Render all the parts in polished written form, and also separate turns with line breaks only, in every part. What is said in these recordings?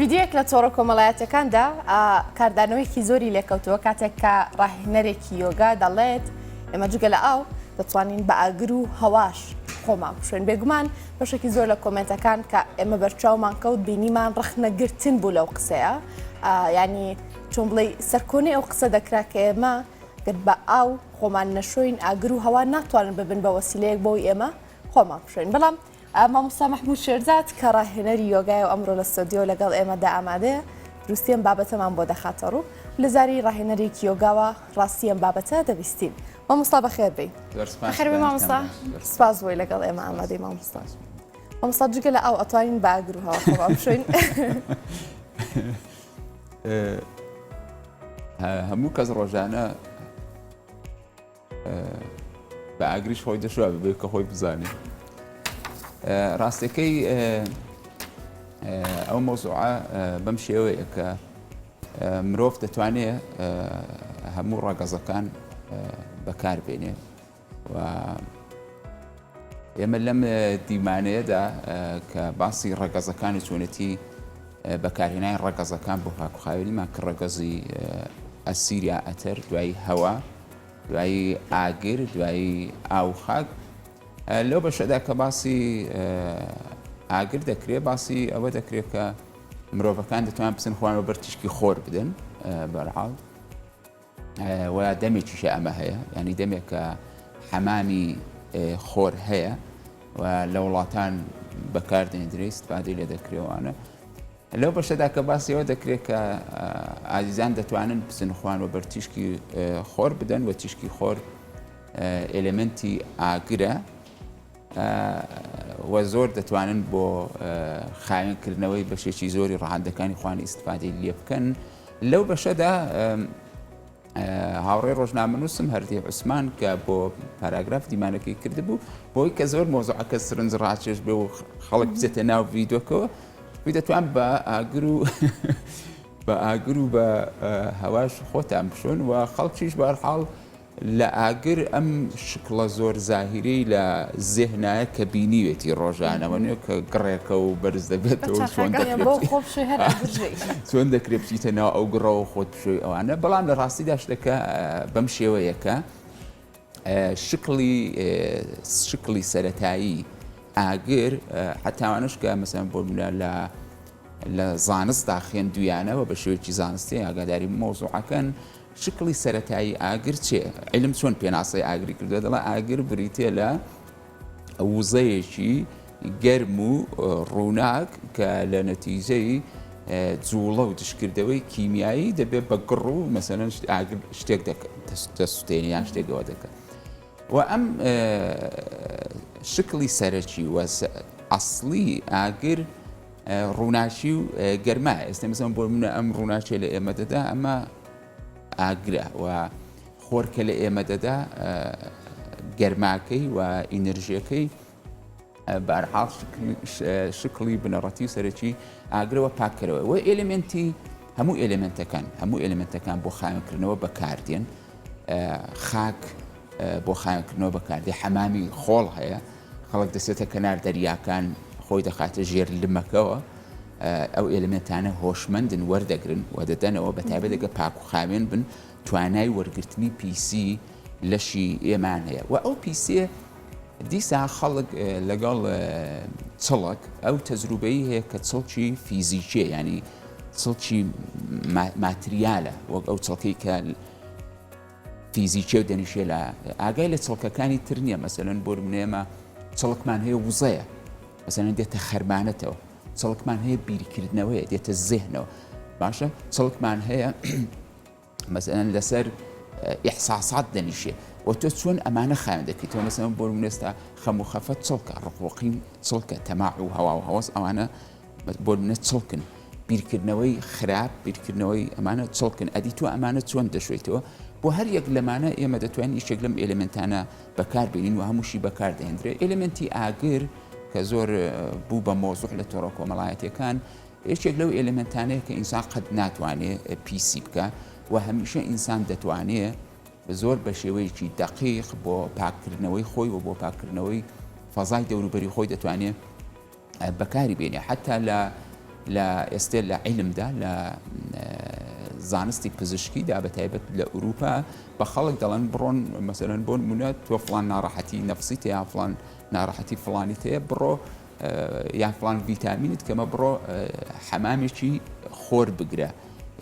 ویدیۆیەک لە تۆڕە کۆمەڵایەتەکاندا کاردانەوەیەکی زۆری لێکەوتووە کاتێک کە ڕاهێنەرێکی یۆگا دەڵێت ئێمە جگە لە ئاو دەتوانین بە ئاگر و هەواش خۆمان بشوێن. بێگومان بەشێکی زۆر لە کۆمنتەکان کە ئێمە بەرچاومان کەوت بینیمان ڕخنەگرتن بوو لەو قسەیە، ینی چۆن بڵێ سەرکۆنی ئەو قسە دەکرا کە ئێمە گەر بە ئاو خۆمان نەشۆین ئاگر و هەوا ناتوانن ببن بە وەسیلەیەک بۆی ئێمە خۆمان بشوێن. بەڵام مامۆستا مەحموود شێرزاد کە ڕاهێنەری یۆگای و ئەمڕۆ لە ستۆدیۆ لەگەڵ ئێمەدا ئامادەیە دروستیان بابەتەمان بۆ دەخاتە ڕوو لە زاری ڕاهێنەرێکی یۆگاوە ڕاستیان بابەتە دەبیستین. مامۆستا بەخێر بێی. بەخێر مامۆستا، سپاس بۆی لەگەڵ ئێمە ئامادەی مامۆستا. مامۆستا جگە لە ئاو ئەتوانین بە ئاگر و هەوا خۆمان بشوێن؟
هەموو کەس ڕۆژانە بە ئاگریش خۆی دەشوە ببێ کە خۆی بزانێ. ڕاستەکەی ئەو مۆزوعە بەم شێوەیە کە مرۆڤ دەتوانێت هەموو ڕەگەزەکان بەکاربێنێ و ئێمە لەم دیمانەیەدا کە باسی ڕەگەزەکانی چۆنەتی بەکارهێنانی ڕەگەزەکان بۆ پاکوخاوێنیمان کە ڕەگەزی ئەسیریا ئەتەر، دوایی هەوا، دوایی ئاگر، دوایی ئاو خاک. لەو بەشەدا کە باسی ئاگر دەکرێت، باسی ئەوە دەکرێت کە مرۆڤەکان دەتوانن بچن خوانەوە بەر تیشکی خۆر بدەن بەرحاڵ و دەمێکیشە ئەمە هەیە، ینی دەمێک کە حەمامی خۆر هەیە و لە وڵاتان بەکاردێنرێت استفادەی لێ دەکرێوانە. لەو بەشەدا کە باسی ئەوە دەکرێت کە ئازیزان دەتوانن بچن خوانەوە بەر تیشکی خۆر بدەن و تیشکی خۆر ئێلێمنتی ئاگرە و زۆر دەتوانن بۆ خاوێنکردنەوەی بەشێکی زۆری ڕەهاندەکانی خوانی ئیستفادەی لێ بکەن. لەو بەشەدا هاوڕێی ڕۆژنامەنووسم هەردێ عوسمان کە بۆ پاراگراف دیمانەکەی کردبوو بۆی کە زۆر مۆزوعەکە سرنج ڕاکێش بێ و خەڵک بچێتە ناو ڤیدۆکەوە دەتوان بە ئاگر و بە هەواش خۆتان بشۆن و خەڵکیش بەرحاڵ لە ئاگر ئەم شکڵە زۆر زاهیرەی لە زێهنایە کە بینیوێتی ڕۆژانەوە نوێ کە گڕێکە و بەرز دەبێتەوە چۆن دەکرێت بچیتە ناو ئەو گڕەوە خۆت بشۆی ئەوانە. بەڵام لە ڕاستیدا شتەکە بەم شێوەیەکە شکڵی سەرەتایی ئاگر حتاوانش کە مەسەڵەن بۆ منە لە زانستدا خوێندویانەوە بە شێوەیەکی زانستی ئاگاداری مۆزوعەکەن. شکڵی سەرەتایی ئاگر چێ؟ علم چۆن پێناسەی ئاگری کردووە؟ دەڵێ ئاگر بریتێ لە وزەیەکی گەرم و ڕووناک کە لە نەتیجەی جوڵە و دشکردەوەی کیمیایی دەبێت بە گڕ و مەسەلەن ئاگر شتێک دەسووتێنی یان شتێکەوە دەکەن. و ئەم شکڵی سەرەکی و ئەسڵی ئاگر ڕووناچی و گەرمایە. ئێستا مەسەڵەن بۆ منە ئەم ڕووناچی لە ئێمە دەدا ئەمە ئاگرە و خۆرکە لە ئێمە دەدا گەرماکەی و ئینەرژیەکەی بەرحاڵ شکڵی بنەڕەتی سەرەکی ئاگرەوە پاکەرەوە و ئێلێمنتی هەموو ئێلێمنتەکان بۆ خاوێنکردنەوە بەکاردێن. خاک بۆ خاوێنکردنەوە بەکاردێ، حەمامی خۆڵ هەیە، خەڵک دەسێتە کەنار دەریاکان خۆی دەخاتە ژێر لمەکەوە. ئەو ئێلمنتانە هۆشمەندن وەردەگرن و دەدەنەوە بەتایبەت دەگە پاک و خاوێن بن توانای وەرگرتنی پیسی لەشی ئێمان هەیە. و ئەو پیسێ دیسا خەڵک لەگەڵ چڵک ئەو تەجروبەی هەیە کە چڵکی فیزیکیە، ینی چڵکی ماتریالە وەک ئەو چڵکەی کە فیزیکیە و دەنیشێ لە ئاگای لە چڵکەکانی تر نییە. مەسەلەن بۆ منێمە چڵکمان هەیە وزەیە، مەسەلەن دێتە خەرمانەتەوە، چڵکمان هەیە بیرکردنەوەیە دێتە زێهنەوە، باشە چڵکمان هەیە مەسەلەن لەسەر ئیحساسات دەنیشێ و تۆ چۆن ئەمانە خاوێن دەکەیتەوە. مەسەلەن بۆ منێستا خەم و خەفەت چڵکە، ڕقوقین چڵکە، تەماع و هەوا و هەوەس ئەوانە بۆ منە چڵکن، بیرکردنەوەی خراپ، بیرکردنەوەی ئەمانە چڵکن. ئەدی تۆ ئەمانە چۆن دەشوێتەوە؟ بۆ هەر یەک لەمانە ئێمە دەتوانین یەکێک لەم ئێلێمنتانە بەکاربێنین و هەمووشی بەکاردەهێنرێت. ئێلێمنتی ئاگر کە زۆر بوو بە مۆزوع لە تۆڕە کۆمەڵایەتیەکان، یەکێک لەو ئێلێمنتانەیە کە ئینسان قەت ناتوانێت پیسی بکە و هەمیشە ئینسان دەتوانێت زۆر بە شێوەیەکی دەقیق بۆ پاککردنەوەی خۆی و بۆ پاککردنەوەی فەزای دەوروبەری خۆی دەتوانێت بەکاری بێنێ. حتا لە لە ئێستا لە عیلمدا لە زانستی پزیشکیدا بە تایبەت لە ئوروپا بە خەڵک دەڵێن بڕۆن مەسەرەن بۆ نمونە تۆ فڵان ناڕەحەتی نەفسی تەیە فڵان ناڕەحەتی فڵانی تەیە بڕۆ یان فڵان ڤیتامینت کەمە بڕۆ حەمامێکی خۆر بگرە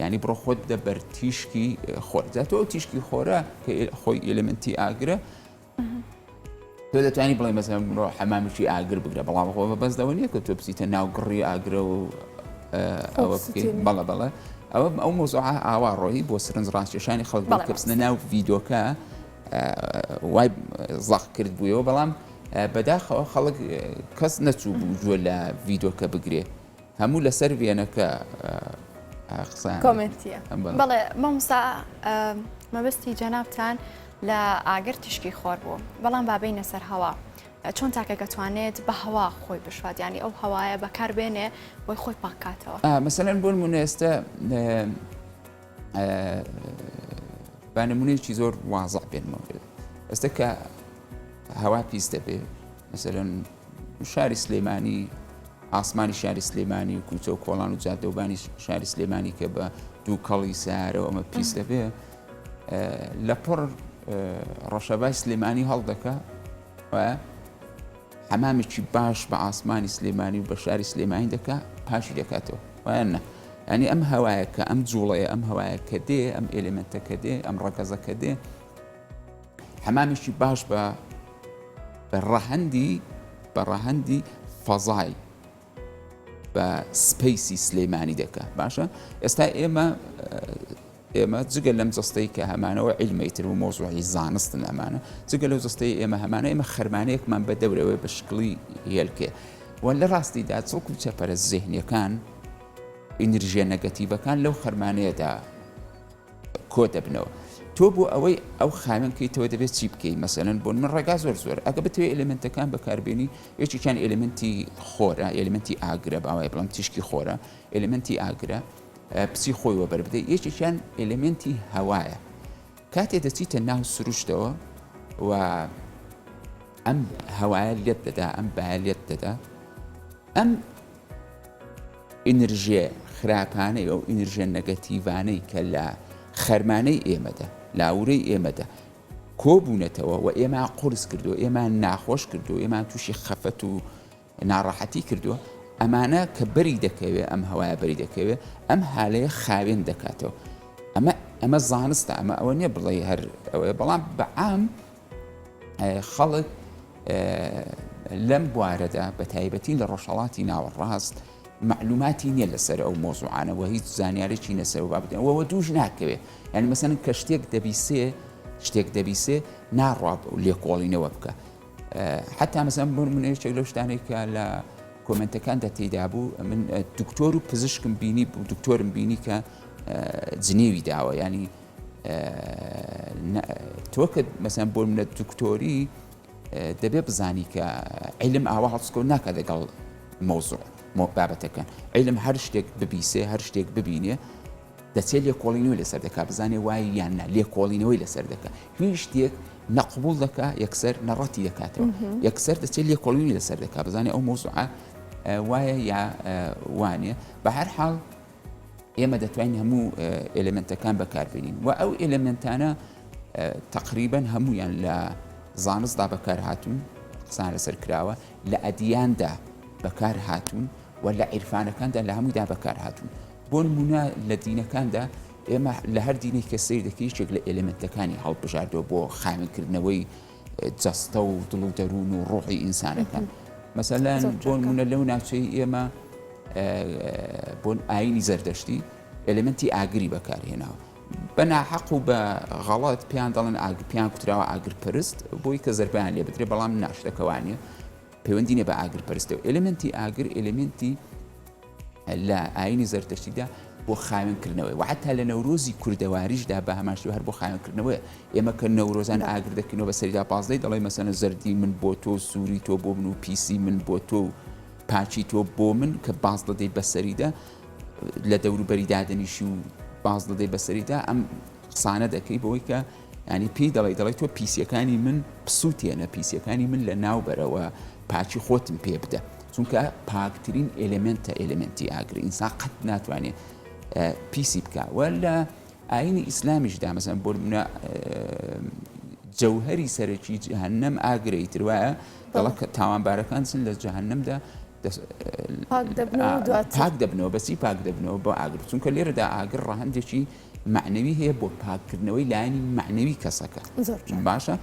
یعنی بڕۆ خۆت دە بەر تیشکی خۆر جا تۆ تیشکی خۆرە کە خۆی ئێلمنتی ئاگرە تۆ دەتوانی بڵێ مەسەلەن بڕۆ حەمامێکی ئاگر بگرە بەڵام خۆ بەبەستەوە نییە کە تۆ بچیتە ناو گڕی ئاگرە و ئەوە بکەیت بەڵێ بەڵێ ئەو مۆزوعە ئاوا ڕۆیی بۆ سرنج ڕاستکێشانی خەڵک کە بچنە ناو ڤیدۆکە وای زەق کرد بوویەوە بەڵام بەداخەوە خەڵک کەس نەچوو بوو گوێ لە ڤیدۆکە بگرێ هەموو لەسەر وێنەکە
کۆمنتیە
بەڵێ مامۆستا مەبەستی جەنابتان لە ئاگر تشکی خۆر بوو بەڵام بابینە سەر هەوا چۆن تاکە دەتوانێت بە هەوا خۆی بشوات ینی ئەو هەوایە بەکاربێنێ بۆی خۆی پاکاتەوە
مەسەلەن بۆ نمونە ئێستا بە نمونەیەکی زۆر وازع بێنمەوە ئێستا کە هەوا پیس دەبێ مەسەلەن شاری سلێمانی ئاسمانی شاری سلێمانی و کوچە و کۆڵان و جادەوبانی شاری سلێمانی کە بە دوو کەڵی سارەوە ئەمە پیس دەبێ لە پڕ ڕەشەبای سلێمانی هەڵدەکە و حەمامێکی باش بە ئاسمانی سلێمانی و بە شاری سلێمانی دەکا پاشی دەکاتەوە وایە ینی ئەم هەوایە کە ئەم جوڵەیە ئەم هەوایە کە دێ ئەم ئێلمنتە کە دێ ئەم ڕەگەزە کە دێ حەمامێکی باش بە ڕەهەندی فەزای بە سپەیسی سلێمانی دەکات باشە ئێستا ئێمە جگە لەم جستەی کە هەمانەوە عیلمەیتر و مۆزوعی زانستن ئەمانە جگە لەو جستەی ئێمە هەمانە ئێمە خەرمانەیەکمان بە دەورەوەی بە شکڵی هێلکێ و لە ڕاستیدا چڵک و چەپەرە زێهنیەکان ئینرژیە نەگەتیڤەکان لەو خەرمانەیەدا کۆ دەبنەوە تۆ بۆ ئەوەی ئەو خاوێنکەیتەوە دەبێت چی بکەی مەسەلەن بۆ من ڕێگا زۆر ئەگە بتوێت ئێلمنتەکان بەکاربێنی یەکێکیان ئێلمنتی خۆرە ئێلمنتی ئاگرە باوای بڵام تیشکی خۆرە ئێلمنتی ئاگرە پسی خۆی وە بەربدەی یەکێکیان ئێلمنتی هەوایە کاتێ دەچیتە ناو سروشتەوە و ئەم هەوایە لێت دەدا ئەم بایە لێت دەدا ئەم ئینرژیە خراپانەی ئەو ئینرژیە نەگەتیڤانەی کە لە خەرمانەی ئێمەدا لاورەی ئێمەدا کۆبوونەتەوە و ئێمە قورس کردو ئێمە ناخۆش کردو ئێمە تووشی خەفەت و ناڕەحەتی کردووە ئەمانە کە بەری دەکەوێت ئەم هەوایە بەری دەکەوێت ئەم حالەیە خاوێن دەکاتەوە ئەمە زانستە ئەمە ئەوە نییە بڵێ هەر ئەوەیە بەڵام بەعام خەڵک لەم بوارەدا بە تایبەتی لە ڕۆژهەڵاتی ناوەڕاست معلوماتی نییە لەسەر ئەو مۆزوعانەوە هیچ زانیارێکی نەسەر و بابەتەوە ئەوە دووش ناکەوێت یعنی مەسەلەن کە شتێک دەبیسێ ناڕوا لێکۆڵینەوە بکە حتا مەسەلەن بۆ نمونەیەک لەو شتانەی کە لە کۆمنتەکاندا تێدا بوو من دکتۆر و پزیشکم بینی بوو دکتۆرم بینی کە جنێوی داوە ینی تۆ کە مەسەلەن بۆ منە دکتۆری دەبێ بزانی کە عیلم ئاوا هەڵسکۆ ناکە لەگەڵ مۆزوع بابەتەکان عیلم هەر شتێک ببیسێ هەر شتێک ببینێ دەچێت لێکۆڵینەوەی لەسەر دەکا بزانێ وای یان نە لێکۆڵینەوەی لەسەر دەکە هیچ شتێک نەقبول دەکا یەکسەر نەڕەتی دەکاتەوە یەکسەر دەچێت لێکۆڵینەوەی لەسەر دەکا بزانێ ئەو مۆزوعە وایە یا وانە بە هەر حاڵ ئێمە دەتوانین هەموو ئێلمنتەکان بەکاربێنین و ئەو ئێلمنتانە تقریبا هەمویان لە زانستدا بەکار هاتوون قسان لەسەر کراوە لە ئەدیاندا بەکار هاتوون و لە عیرفانەکاندا لە هەموویدا بەکار هاتوون بۆ نمونە لە دینەکاندا ئێمە لە هەر دینێک کە سیر دەکەی یەکێک لە ئێلمنتەکانی هەڵبژاردەوە بۆ خاوێنکردنەوەی جەستە و دڵ و دەروون و ڕۆحی ئینسانەکان مەسەلەن بۆ نمونە لەو ناوچەی ئێمە بۆ ئاینی زەردەشتی ئێلمنتی ئاگری بەکارهێناوە بە ناحەق و بە غەڵەت پێیان دەڵێن پێیان کوتراوە ئاگرپەرست بۆی کە زەربیان لێ بدرێ بەڵام ناشتەکەوانە پەیوەندی نیە بە ئاگرپەرستەوە ئێلمنتی ئاگر ئێلمنتی لە ئاینی زەردەشتیدا بۆ خاوێنکردنەوەی و حتا لە نەورۆزی کوردەواریشدا بە هەماشتوە هەر بۆ خاوێنکردنەوەی ئێمە کە نەورۆزان ئاگر دەکەینەوە بە سەریدا پازدەی دەڵێ مەسەلەن زەردی من بۆ تۆ سووری تۆ بۆ من و پیسی من بۆ تۆ و پاچی تۆ بۆ من کە باز دەدەیت بە سەریدا لە دەوروبەری دادەنیشی و باز دەدەیت بە سەریدا ئەم قسانە دەکەی بەوەی کە ینی پێی دەڵێ تۆ پیسیەکانی من پسووتێنە پیسیەکانی من لە ناوبەرەوە پاچی خۆتم پێ بدە چونکە پاکترین ئێلمنتە ئێلمنتی ئاگر ئینسان قەت ناتوانێت پیسی بکە وە لە ئاینی ئیسلامیشدا مەسەن بۆ نمونە جەوهەری سەرەکی جەهەنەم ئاگرەی تر وایە دەڵێ کە تاوانبارەکان چن لە جەهەنەمدا پاک دەبنەوە بەسی پاک دەبنەوە بۆ ئاگر چونکە لێرەدا ئاگر ڕەهەندێکی معنەوی هەیە بۆ پاککردنەوەی لایەنی معنەوی کەسەکە باشە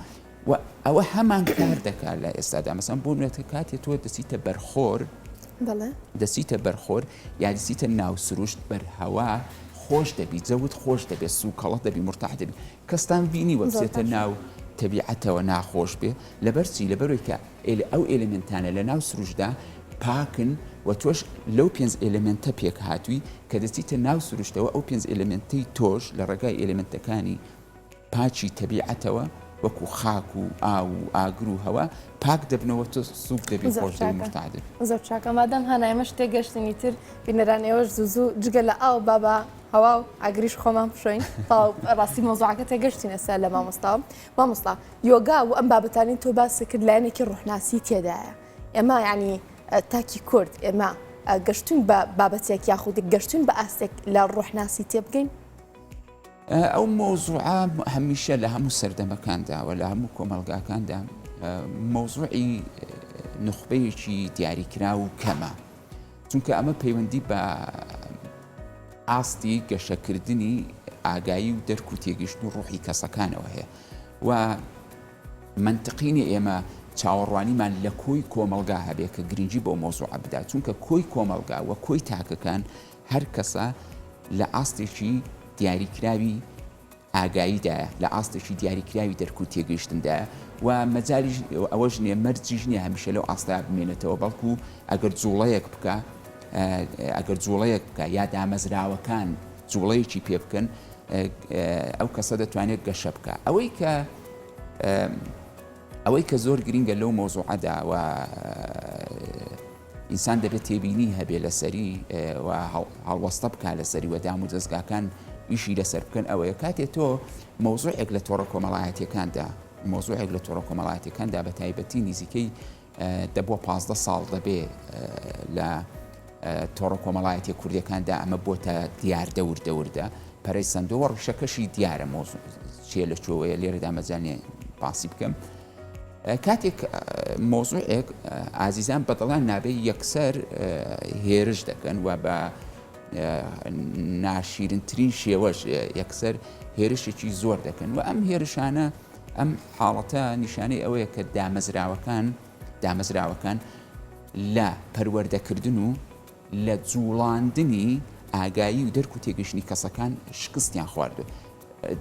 و ئەوە هەمان کار دەکات لە ئێستادا مەسەن بۆ نوێتە کاتێ تۆ دەچیتە بەرخۆر دەچیتە بەرخۆر یا دەچیتە ناو سروشت بەرهەوا خۆش دەبی جەوت خۆش دەبێت سوکەڵەت دەبی مرتاح دەبی کەستان بینی وە بچێتە ناو تەبیعەتەوە ناخۆش بێ لەبەرچی لەبەرەوەی کە ئەو ئێلمنتانە لە ناو سروشدا پاکن و تۆش لەو 5 ئێلمنتە پێک هاتووی کە دەچیتە ناو سروشتەوە ئەو 5 ئێلمنتەی تۆش لە ڕێگای ئێلمنتەکانی پاچی تەبیعەتەوە وەکو خاک و ئاو و ئاگر و هەوا پاک دەبنەوە تۆ سوک دەبی خۆش دەبی مرتاح دەبی
زۆر چاکە مادام هەنا ئێمە شتێک گەشتنی تر بینەران ئێوەش زوو جگە لە ئاو بابا هەوا و ئاگریش خۆمان بشۆین تا ڕاستی مۆزوعەکە تێگەشتینە سەر لە مامۆستا یۆگا و ئەم بابەتانین تۆ باسی کرد لایەنێکی ڕوحناسی تێدایە ئێمە یعنی تاکی کورد ئێمە گەشتون بە بابەتێک یاخود گەشتون بە ئاستێک لە ڕوحناسی تێ بگەین
ئەو مۆزوعە هەمیشە لە هەموو سەردەمەکاندا و لە هەموو کۆمەلگاکاندا مۆزوعی نخبەیەکی دیاریکرا و کەمە چونکە ئەمە پەیوەندی بە ئاستی گەشەکردنی ئاگایی و دەرک و تێگەشتن و ڕوحی کەسەکانەوە هەیە و منطقینی ئێمە چاوەڕوانیمان لە کۆی کۆمەلگا هەبێ کە گرنگی بۆ مۆزوعە بدات چونکە کۆی کۆمەلگا و کۆی تاکەکان هەر کەسە لە ئاستێکی دیاریکراوی ئاگاییدایە لە ئاستێکی دیاریکراوی دەرک و تێگەیشتندایە و مەجالی ئەوەش نییە مەرجیش نییە هەمیشە لەو ئاستا بمێنێتەوە بەڵکو ئەگەر جوڵەیەک بکە یا دامەزراوەکان جوڵەیەکی پێ بکەن ئەو کەسە دەتوانێت گەشە بکە ئەوەی کە زۆر گرینگە لەو مۆزوعەدا و ئینسان دەبێت تێبینی هەبێ لەسەری و هەڵوەستە بکە لەسەری و دام و دەستگاکان ئیشی لەسەر بکەن ئەوەیە کاتێ تۆ مۆزوعێک لە تۆڕە کۆمەڵایەتیەکاندا بە تایبەتی نزیکەی دەبووە 15 ساڵ دەبێ لە تۆڕە کۆمەڵایەتی کوردیەکاندا ئەمە بۆتە دیار دەوردە پەرەی سندۆوە ڕشەکەشی دیارە مۆزوع چیە لە چۆوەیە لێرەدا مەجانێ باسی بکەم کاتێک مۆزوعێک ئازیزان بەدڵان نابێ یەکسەر هێرش دەکەن و بە ناشیرنترین شێوەش یەکسەر هێرشێکی زۆر دەکەن و ئەم هێرشانە ئەم حاڵەتە نیشانەی ئەوەیە کە دامەزراوەکان لە پەروەردەکردن و لە جوڵاندنی ئاگایی و دەرک و تێگەشتنی کەسەکان شکستیان خواردو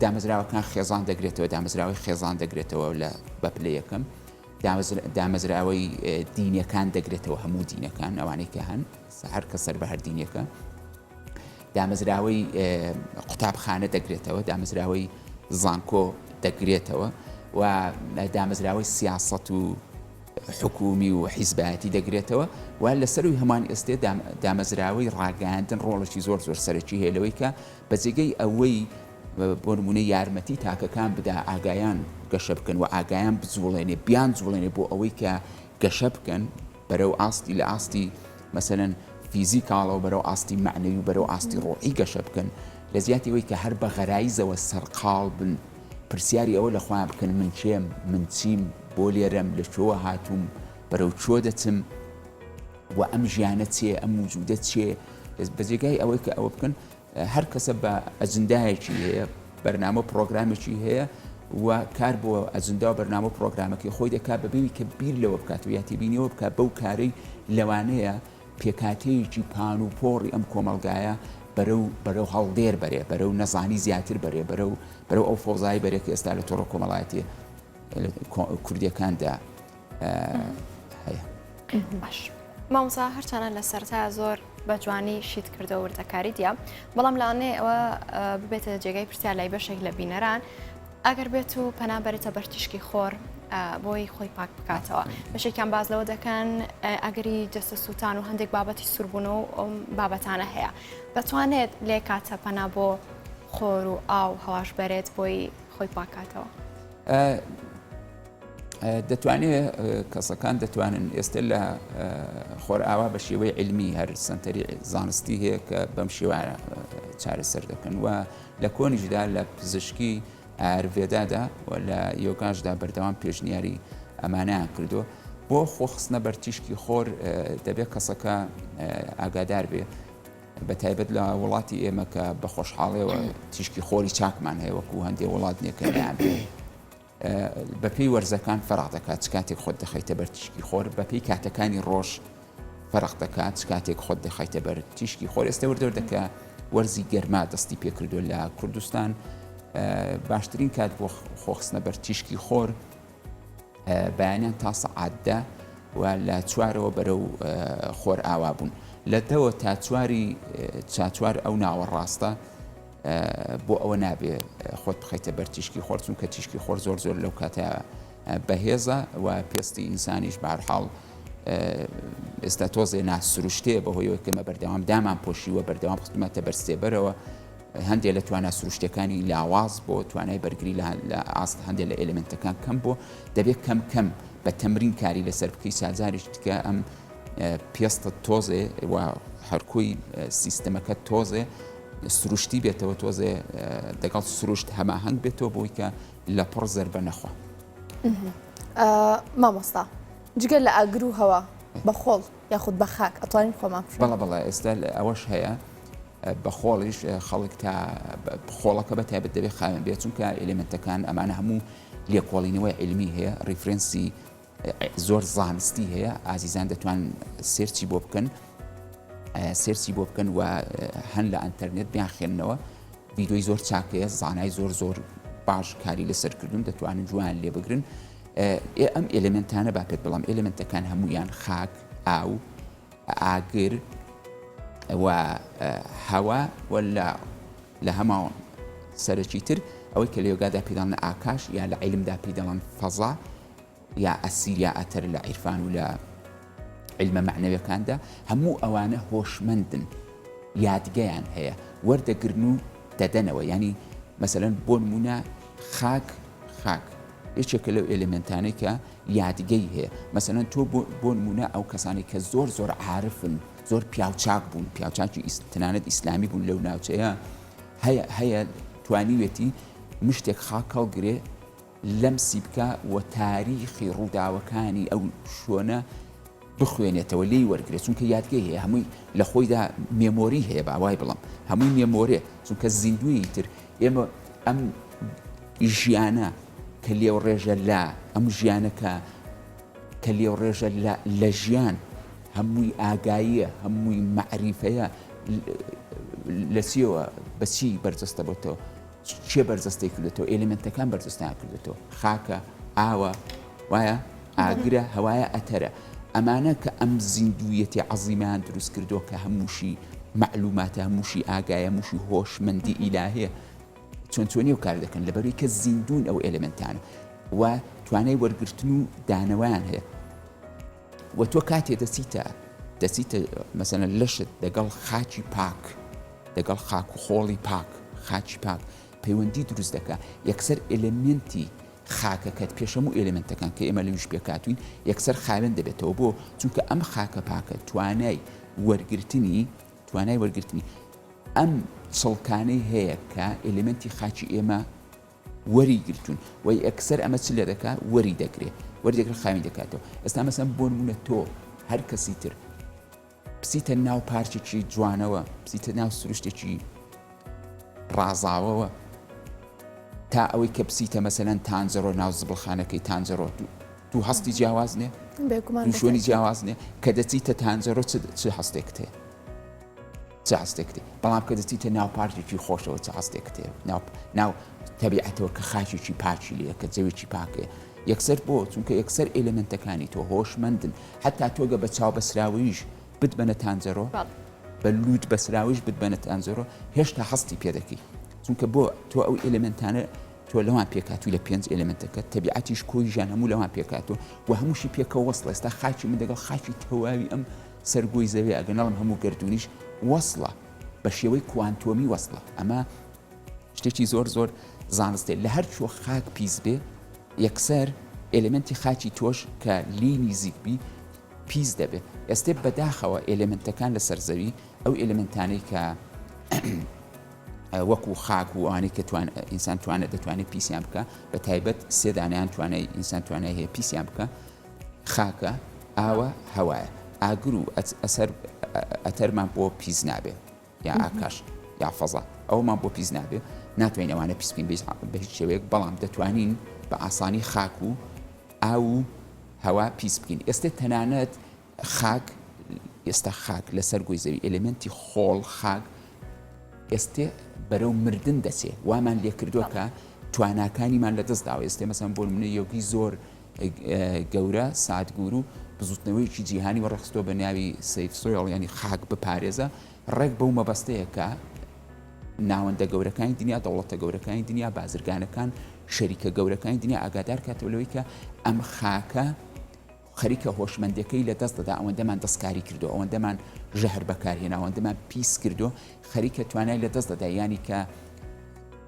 دامەزراوەکان خێزان دەگرێتەوە دامەزراوەی خێزان دەگرێتەوە لە بەپلە یەکەم دامەزراوەی دینیەکان دەگرێتەوە هەموو دینەکان ئەوانەی کە هەن هەر کە سەر بە هەر دینیەکە دامەزراوەی قوتابخانە دەگرێتەوە دامەزراوەی زانکۆ دەگرێتەوە و دامەزراوەی سیاسەت و حکومی و حیزبەتی دەگرێتەوە و لەسەروی هەمان ئێستێ دامەزراوەی ڕاگەاندن ڕۆڵێکی زۆر سەرەکی هێلەوەی کە بەجێگەی ئەوەی بۆ نمونەی یارمەتی تاکەکان بدا ئاگایان گەشە بکەن و ئاگایان بجوڵێنێ بیان جوڵێنێ بۆ ئەوەی کە گەشە بکەن بەرەو ئاستی لە ئاستی مەسەلەن فیزیکاڵەوە بەرەو ئاستی معنەوی و بەرەو ئاستی ڕۆحی گەشە بکەن لە زیاتیەوەی کە هەر بە غەرایزەوە سەرقاڵ بن پرسیاری ئەوە لە خۆیان بکەن من چێم من چیم بۆ لێرەم لە چۆوە هاتووم بەرەو چۆ دەچم و ئەم ژیانە چێ ئەم وجودە چێ بەجێگای ئەوەی کە ئەوە بکەن هەر کەسە بە ئەجندایەکی هەیە بەرنامە پرۆگرامێکی هەیە و کار بۆ ئەجندا و بەرنامە پرۆگرامەکەی خۆی دەکات بەبێوی کە بیر لەوە بکات و یاتیبینیەوە بکات بەو کارەی لەوانەیە پێکاتەیەکی پان و پۆڕی ئەم کۆمەلگایە بەرەو هەڵدێر بەرێ بەرەو نەزانی زیاتر بەرێ بەرەو ئەو فۆزایی بەرێ کە ئێستا لە تۆڕە کۆمەڵایەتی کوردیەکاندا هەیە.
باش مامۆستا هەرچەنە لە سەرتا زۆر بە جوانی شیت کردە وردەکاری دیە بەڵام لاانێ ئەوە ببێتە جێگای پرسیار لای بەشێک لە بینەران ئەگەر بێت و پەنا بەرێتە بەرتیشکی خۆر بۆی خۆی پاک بکاتەوە بەشێکیان باز لەوە دەکەن ئەگەری جەستە سووتان و هەندێک بابەتی سوربوونەوە و ئەم بابەتانە هەیە دەتوانێت لێ کاتە پەنا بۆ خۆر و ئاو هەواش بەرێت بۆی خۆی پاکاتەوە
دەتوانێت کەسەکان دەتوانن ئێستا لە خۆر ئاوا بە شێوەی علمی هەر سنتەری زانستی هەیە کە بەم شێوایە چارەسەر دەکەن و لە کۆنیشدا لە پزیشکی ئایوروێدادا و لە یۆگاشدا بەردەوام پێشنیاری ئەمانەیان کردو بۆ خۆخستنە بەر تیشکی خۆر دەبێت کەسەکە ئاگادار بێ بە تایبەت لە وڵاتی ئێمە کە بە خۆشحاڵیەوە تیشکی خۆری چاکمان هەیە وەکو هەندێک وڵات نیەکەیان بێ بەپێی وەرزەکان فەرق دەکات چ کاتێک خۆت دەخەیتە بەر تیشکی خۆر بەپێی کاتەکانی ڕۆژ فەرق دەکات چ کاتێک خۆت دەخەیتە بەر تیشکی خۆر ئێستا وەردەور دەکە وەرزی گەرما دەستی پێکردو لە کوردستان باشترین کات بۆ خۆخستنە بەر تیشکی خۆر بەیانیان تا سەعاتدە و لە چوارەوە بەرەو خۆر ئاوا بوون لە 10 تا چوار ئەو ناوەڕاستە بۆ ئەوە نابێ خۆت بخەیتە بەر تیشکی خۆر چونکە تیشکی خۆر زۆر لەو کاتە بەهێزە و پێستی ئینسانیش بەهەرحاڵ ئێستا تۆزێ ناسروشتەیە بەهۆیەوەی کەمە بەردەوام دامان پۆشیوە بەردەوام خستمەتە بەرسێبەرەوە هەندێک لە توانە سروشتەکانی لاواز بۆ توانای بەرگری لە ئاست هەندێک لە ئێلمنتەکان کەم بۆ دەبێت کەم بە تەمرین کاری لەسەر بکەی سازاریش دیکە ئەم پێستە تۆزێ و هەرکوی سیستەمەکە تۆزێ سروشتی بێتەوە تۆزێ دەگەڵ سروشت هەماهەنگ بێتەوە بۆی کە لە پڕ زەربە نەخوا.
مامۆستا جگەل لە ئاگر و هەوا بە خۆڵ یاخود بە خاک ئەتوانین خۆمان
بەڵێ ئێستا ئەوەش هەیە بە خۆڵیش خەڵک تا خۆڵەکە بە تایبەت دەبێت خاوێن بێت چونکە ئێلمنتەکان ئەمانە هەموو لێکۆڵینەوەی علمی هەیە ریفرەنسی زۆر زانستی هەیە ئازیزان دەتوان سێرچی بۆ بکەن و هەن لە ئەنتەرنێت بیانخێننەوە ڤیدۆی زۆر چاکەیە زانای زۆر باش کاری لەسەرکردن دەتوانن جوان لێ بگرن ئەم ئێلمنتانە با پێت بڵام ئێلمنتەکان هەمویان خاک ئاو ئاگر و هەوا لە هەماوە سەرەکی تر ئەوەی کە لە یۆگادا پێداڵن ئاکاش یا لە عیلمدا پێدەڵن فەزا یا ئەسیر یا ئەتەر لە عیرفان و لە علمە معنەویەکاندا هەموو ئەوانە هۆشمەندن یادگەیان هەیە وەردەگرن و دەدەنەوە ینی مەسەلەن بۆ نمونە خاک یەکێکە لەو ئێلمنتانەی کە یادگەی هەیە مەسەلەن تۆ بۆ نمونە ئەو کەسانی کە زۆر عارفن زۆر پیاوچاک بوون پیاوچاکی تەنانەت ئیسلامی بوون لەو ناوچەیە هەیە توانیوێتی مشتێک خاک هەڵگرێ لەمسی بکە و تاریخی ڕووداوەکانی ئەو شوۆنە بخوێنێتەوە لێی وەرگێت چونکە یادگەی هەیە هەمووی لە خۆیدا مێمۆری هەیە باوای بڵم هەمووی مێمۆرێ چونکە زیندوی تر ئێمە ئەم ژیانە کە لێو ڕێژە ئەم ژیانەکە کە لێو ڕێژە لە ژیان هەمووی ئاگاییە هەمووی معریفەیە لە چیەوە بەچی بەرجەستە بۆتەوە چێ بەرجەستەی کردێتەوە ئێلمنتەکان بەرجەستیان کردێتەوە خاکە ئاوە وایە ئاگرە هەوایە ئەتەرە ئەمانە کە ئەم زیندویەتی عەزیمیان دروست کردووە کە هەمووشی معلوماتە هەمووشی ئاگایە هەمووشی هۆشمەندی ئیلاهەیە چۆنیە و کار دەکەن لەبەرەوەی کە زیندون ئەو ئێلمنتانە و توانای وەرگرتن و دانەوەیان هەیە و تۆ کاتێ دەچیتە مەسەلەن لەشت لەگەڵ خاکی پاک لەگەڵ خاک و خۆڵی پاک خاکی پاک پەیوەندی دروست دەکات یەکسەر ئێلمنتی خاکەکەت پێشەمو ئێلمنتەکان کە ئێمە لەویش پێکاتوین یەکسەر خاوێن دەبێتەوە بۆ چونکە ئەم خاکە پاکە توانای وەرگرتنی ئەم چڵکانەی هەیە کە ئێلمنتی خاکی ئێمە وەری گرتوون و یەکسەر ئەمە چ لێ دەکات وەری دەگرێت خاوێن دەکاتەوە ئێستا مەسەن بۆ نمونە تۆ هەر کەسی تر پسیتە ناو پارچێکی جوانەوە پسیتە ناو سروشتێکی ڕازاوەوە تا ئەوەی کە پسیتە مەسەلەن تانجەرۆ ناو زبڵخانەکەی تانجەرۆ دوو هەستی جیاواز نیە دوو شوێنی جیاواز نیە کە دەچیتە تانجەرۆ چ هەستێک هەیە چ هەستێک بەڵام کە دەچیتە ناو پارچێکی خۆشەوە چ هەستێک هەیە ناو تەبیعەتەوە کە خاچێکی پاچی لێە کە جەوێکی پاکەیە یەکسەر بۆ چونکە یەکسەر ئێلمنتەکانی تۆ هۆشمەندن حتا تۆگە بە چاو بەسراویش بتبەنە تانجەرۆ بە لووت بەسراویش بتبەنە تانجەرۆ هێشتا هەستی پێ دەکەی چونکە بۆ تۆ ئەو ئێلمنتانە تۆ لەوان پێکاتوی لە 5 ئێلمنتەکە تەبیعەتیش کۆی ژیان هەموو لەوان پێکاتەوە و هەمووشی پێکەوە وەسڵە ئێستا خاکی من دەگەڵ خاکی تەواوی ئەم سەرگۆی زەوی ئەگەنەڵم هەموو گردونیش وەسڵە بە شێوەی کوانتۆمی وەسڵە ئەمە شتێکی زۆر زانستێ لە هەر چۆ خاک پیس بێ یەکسەر ئێلمنتی خاکی تۆش کە لی نزیکبی پیس دەبێت ئێستا بەداخەوە ئێلمنتەکان لە سەرزەوی ئەو ئێلمنتانەی کە وەکو خاک و ئەوانەی کە ئینسان دەتوانێت پیسیان بکە بە تایبەت سێدانیان توانای ئینسان توانای هەیە پیسیان بکە خاکە ئاوە هەوایە ئاگر و ئەتەرمان بۆ پیس نابێ یا ئاکاش یا فەزا ئەومان بۆ پیس نابێ ناتوانین ئەوانە پیس بکەین بە هیچ شێوەیەک بەڵام دەتوانین بە ئاسانی خاک و ئاو و هەوا پیس بکەین ئێستا تەنانەت خاک ئێستا خاک لەسەر گۆی زەوی ئێلمنتی خۆڵ خاک ئێستا بەرەو مردن دەچێت وامان لێ کردووە کە تواناکانیمان لە دەست داوە ئێستا مەسەن بۆ منە یۆگی زۆر گەورە ساتگور و بزوتنەوەیکی جیهانی وەڕخستۆ بە ناوی سەیف سۆیڵ ینی خاک بپارێزە ڕێک بەو مەبەستەیە کە ناوەندە گەورەکانی دنیا دەوڵەتە گەورەکانی دنیا بازرگانەکان شەریکە گەورەکانی دنیا ئاگادار کاتەوەی کە ئەم خاکە خەریکە هۆشمەندەکەی لە دەست دەدا ئەوەندەمان دەستکاری کردو ئەوەندەمان ژەهر بەکارهێنا ئەوەندەمان پیس کردو خەریکە توانای لە دەست دەدا ینی کە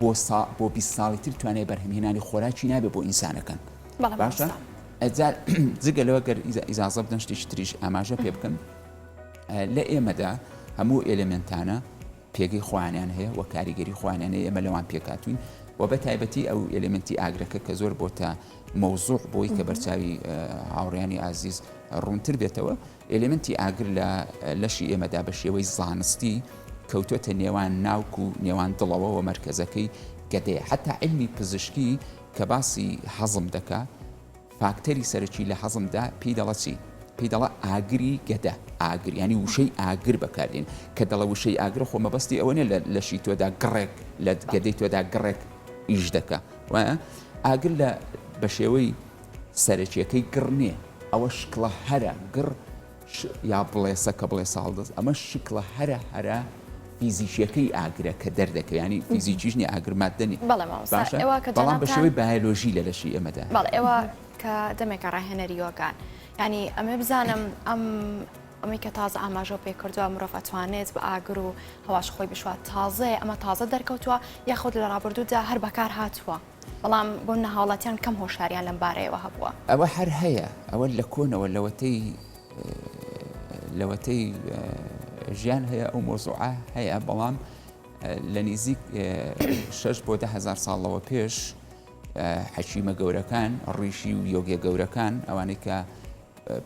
بۆ 20 ساڵی تر توانای بەرهەمهێنانی خۆراکی نابێت بۆ ئینسانەکان باشە ئەجار جگەلەوە گەر ئیزازە بدەن شتێکی تریش ئاماژە پێ بکەن لە ئێمەدا هەموو ئێلمنتانە پێگەی خوانیان هەیە و کاریگەری خوانیان هەیە ئێمە لەوان پێکاتوین و بە تایبەتی ئەو ئێلمنتی ئاگرەکە کە زۆر بۆتە مەوزوع بۆی کە بەرچاوی هاوڕێیانی ئازیز ڕوونتر بێتەوە ئێلمنتی ئاگر لە لەشی ئێمەدا بە شێوەی زانستی کەوتوتە نێوان ناوک و نێوان دڵەوە و مەرکەزەکەی گەدەیە حتا علمی پزیشکی کە باسی حەزم دەکا فاکتەری سەرەکی لە حەزمدا پێی دەڵە چی؟ پێی دەڵە ئاگری گەدە ئاگر ینی وشەی ئاگر بەکاردێن کە دەڵە وشەی ئاگرە خۆ مەبەستی ئەوە نیە لەشی تۆدا گڕێک لە گەدەی تۆدا گڕێک ئیش دەکە وایە ئاگر لە بە شێوەی سەرەکیەکەی گڕ نییە ئەوە شکڵە هەرە گڕ یا بڵێسە کە بڵێ ساڵدەست ئەمە شکڵە هەرە فیزیکیەکەی ئاگرە کە دەردەکە ینی فیزیکیش نیە ئاگر مادەنی بەڵام بە شێوەی بایۆلۆژی لە لەشی ئێمەدا
بەڵێ ئێوە کە دەمێکە ڕاهێنەری یۆگان ینی ئەمە بزانم ئەمی کە تازە ئاماژە پێ کردووە مرۆڤ ئەتوانێت بە ئاگر و هەواش خۆی بشوات تازەیە ئەمە تازە دەرکەوتووە یاخود لە ڕابردوودا هەر بەکار هاتووە بەڵام بۆ نەهاوڵاتیان کەم هۆشاریان لەم بارەیەوە هەبووە
ئەوە هەر هەیە ئەوە لە کۆنەوە لەوەتەی ژیان هەیە ئەو مۆزوعە هەیە بەڵام لە نزیک 6 بۆ 10,000 ساڵەوە پێش حەکیمە گەورەکان ڕیشی و یۆگە گەورەکان ئەوانەی کە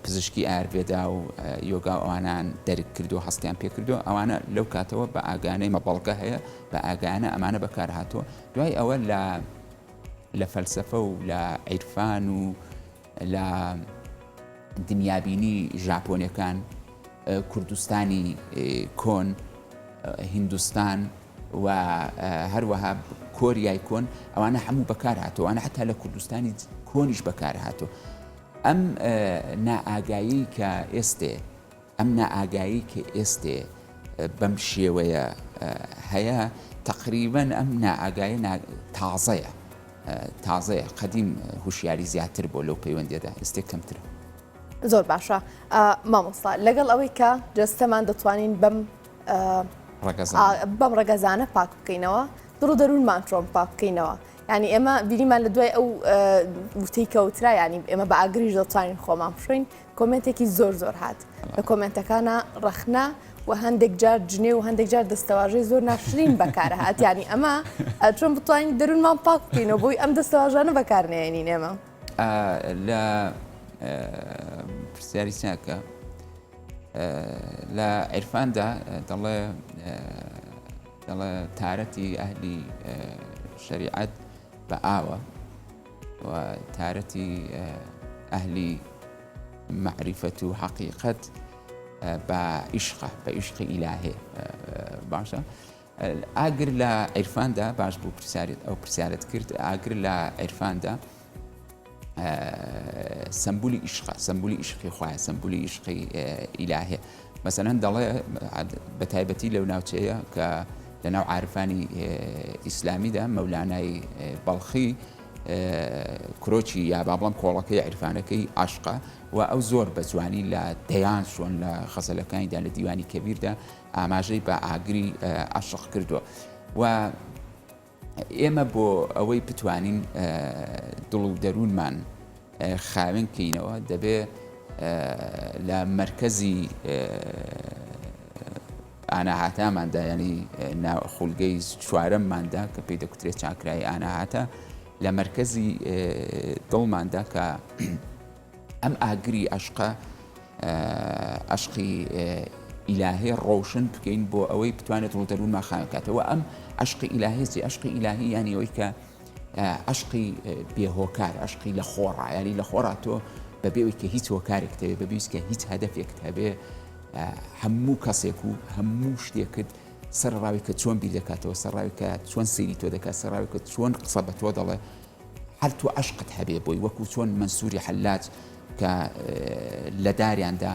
پزیشکی ئایورڤێدا و یۆگا ئەوانان دەرک کردو هەستیان پێ کردو ئەوانە لەو کاتەوە بە ئاگانەی مەبەڵگە هەیە بە ئاگانە ئەمانە بەکار هاتووە دوای ئەوە لە فەلسەفە و لە عیرفان و لە دنیابینی ژاپۆنیەکان کوردستانی کۆن هیندوستان و هەروەها کۆریای کۆن ئەوانە هەموو بەکار هاتووە ئەوانە حتا لە کوردستانی کۆنیش بەکار هاتووە ئەم نائاگایی کە ئێستێ بەم شێوەیە هەیە تقریباً ئەم نائاگایە تازەیە قەدیم هوشیاری زیاتر بۆ لەو پەیوەندیەدا ئێستا کەمترە
زۆر باشە مامۆستا لەگەڵ ئەوەی کە جەستەمان دەتوانین بەم ڕەگەزانە پاک بکەینەوە دڕ و دەروونمان چۆن پاک بکەینەوە ینی ئێمە بینیمان لە دوای ئەو وتەی کەوترا ینی ئێمە بە ئاگریش دەتوانین خۆمان بشوین کۆمنتێکی زۆر هات لە کۆمنتەکانە ڕەخنا و هەندێک جار جنێ و هەندێک جار دەستەواژەی زۆر ناشرین بەکارە هات ینی ئەمە چۆن بتوانین دەروونمان پاک بکەینەوە بۆی ئەم دەستەواژانە بەکارنێنین ئێمە
لە پرسیاری چاکە لە عیرفاندا دەڵێ تارەتی ئەهلی شریعەت بە ئاوە و تارەتی ئەهلی معریفەت و حەقیقەت بە عیشقی ئیلاهێ باشە ئاگر لە عیرفاندا باش بوو ئەو پرسیارەت کرد ئاگر لە عیرفاندا سمبولی عیشقی خوایە سمبولی عیشقی ئیلاهێ مەسەلەن دەڵێ بە تایبەتی لەو ناوچەیە کە لە ناو عارفانی ئیسلامیدا مەولانای بەڵخی کرۆکی یا با بڵێم کۆڵەکەی عیرفانەکەی عاشقە و ئەو زۆر بە جوانی لە دەیان چۆن لە خەزەلەکانیدا لە دیوانی کەبیردا ئاماژەی بە ئاگری عاشق کردووە و ئێمە بۆ ئەوەی بتوانین دڵ و دەروونمان خاوێنکەینەوە دەبێ لە مرکزی ئاناهاتاماندا ینی خولگەی چوارەمماندا کە پێی دەکوترێت چاکرایی ئاناهاتە لە مرکزی دڵماندا کە ئەم ئاگری عشقی ئیلاهی ڕۆشن بکەین بۆ ئەوەی بتوانێت ڕوودەروونمان خاوێنکاتەوە ئەم عشقی ئیلاهی عشقی ئیلاهی ینی ئەوەی کە عشقی بێهۆکار عشقی لە خۆڕا ینی لە خۆڕا تۆ بەبێەوەی کە هیچ هۆکارێک هەبێ بەبیست کە هیچ هەدەفێکت هەبێ هەموو کەسێک و هەموو شتێکت سەرڕاوی کە چۆن بیر دەکاتەوە سەرڕاوی کە چۆن سەیری تۆ دەکات سەرڕاوی کە چۆن قسە بە تۆ دەڵێ هەر تۆ عشقت هەبێ بۆی وەکو چۆن منسووری حەلاج کە لە داریاندا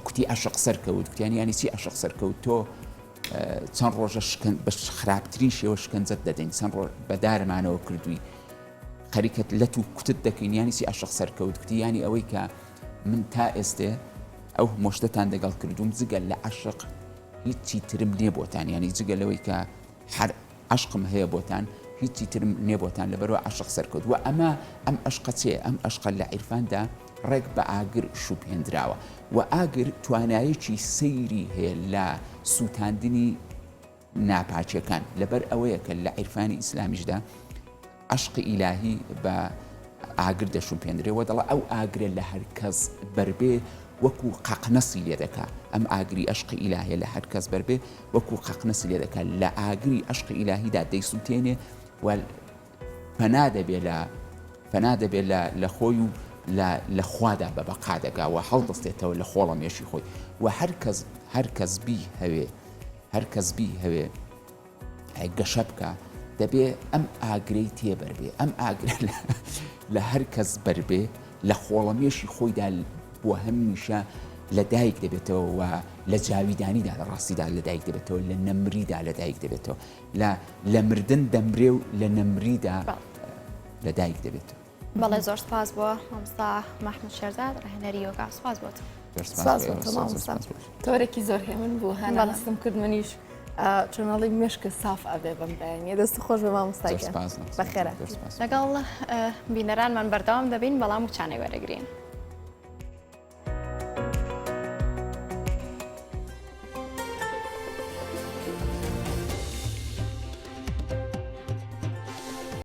کوتی عشق سەرکەوت کوتیانی ینی چی عشق سەرکەوت تۆ چەند ڕۆژە بە خراپترین شێوە شکنجەت دەدەین چەند ڕۆژ بە دارمانەوە کردووی خەریکەت لە تو کوتت دەکەین ینی چی عشق سەرکەوت کوتی ینی ئەوەی کە من تا ئێستێ ئەو مۆشتتان دەگەڵ کردوم جگەل لە عشق هیچی ترم نێ بۆتان ینی جگەلەوەی کە هەر عشقم هەیە بۆتان هیچی ترم نێ بۆتان لەبەرەوە عشق سەرکەوت و ئەمە ئەم عشقە چێ ئەم عشقە لە عیرفاندا ڕێک بە ئاگر شوپێنراوە و ئاگر توانایەکی سەیری هەیە لە سووتاندنی ناپاچیەکان لەبەر ئەوەیە کە لە عیرفانی ئیسلامیشدا عشقی ئیلاهی بە ئاگر دەشوپێنرێەوە دەڵە ئەو ئاگرە لە هەر کەس بەربێ وەکو قەقنەسی لێ دەکا ئەم ئاگری عشقی ئیلاهیە لە هەر کەس بەربێ وەکو قەقنەسی لێ دەکات لە ئاگری عشقی ئیلاهیدا دەیسووتێنێ و پەنا دەبێت لە خۆی و لە خوادا بە بەقا دەگاوە هەڵدەستێتەوە لە خۆڵە مێشی خۆی و هەر کەس بی هەوێ گەشە بکە دەبێ ئەم ئاگرەی تێبەربێ ئەم ئاگرە لە هەر کەس بەربێ لە خۆڵە مێشی خۆیدا بۆ هەمیشە لە دایک دەبێتەوە و لە جاویدانیدا لە ڕاستیدا لە دایک دەبێتەوە لە نەمریدا لە دایک دەبێتەوە لە مردن دەمرێ و لە نەمریدا لە دایک دەبێتەوە.
بەڵێ زۆر سپاس بۆ مامۆستا محمود شێرزاد ڕاهێنەری یۆگا سپاس بۆت.
تۆرێکی زۆر هێمن بوو هەناڵستم کرد منیش چۆنەڵی مشکە ساف ئەبێ بەمدایە دەست خۆش بە مامۆستاکە بەخێرە
لەگەڵ بینەرانمان بەردەوام دەبین بەڵام و چانەی وەرەگرین.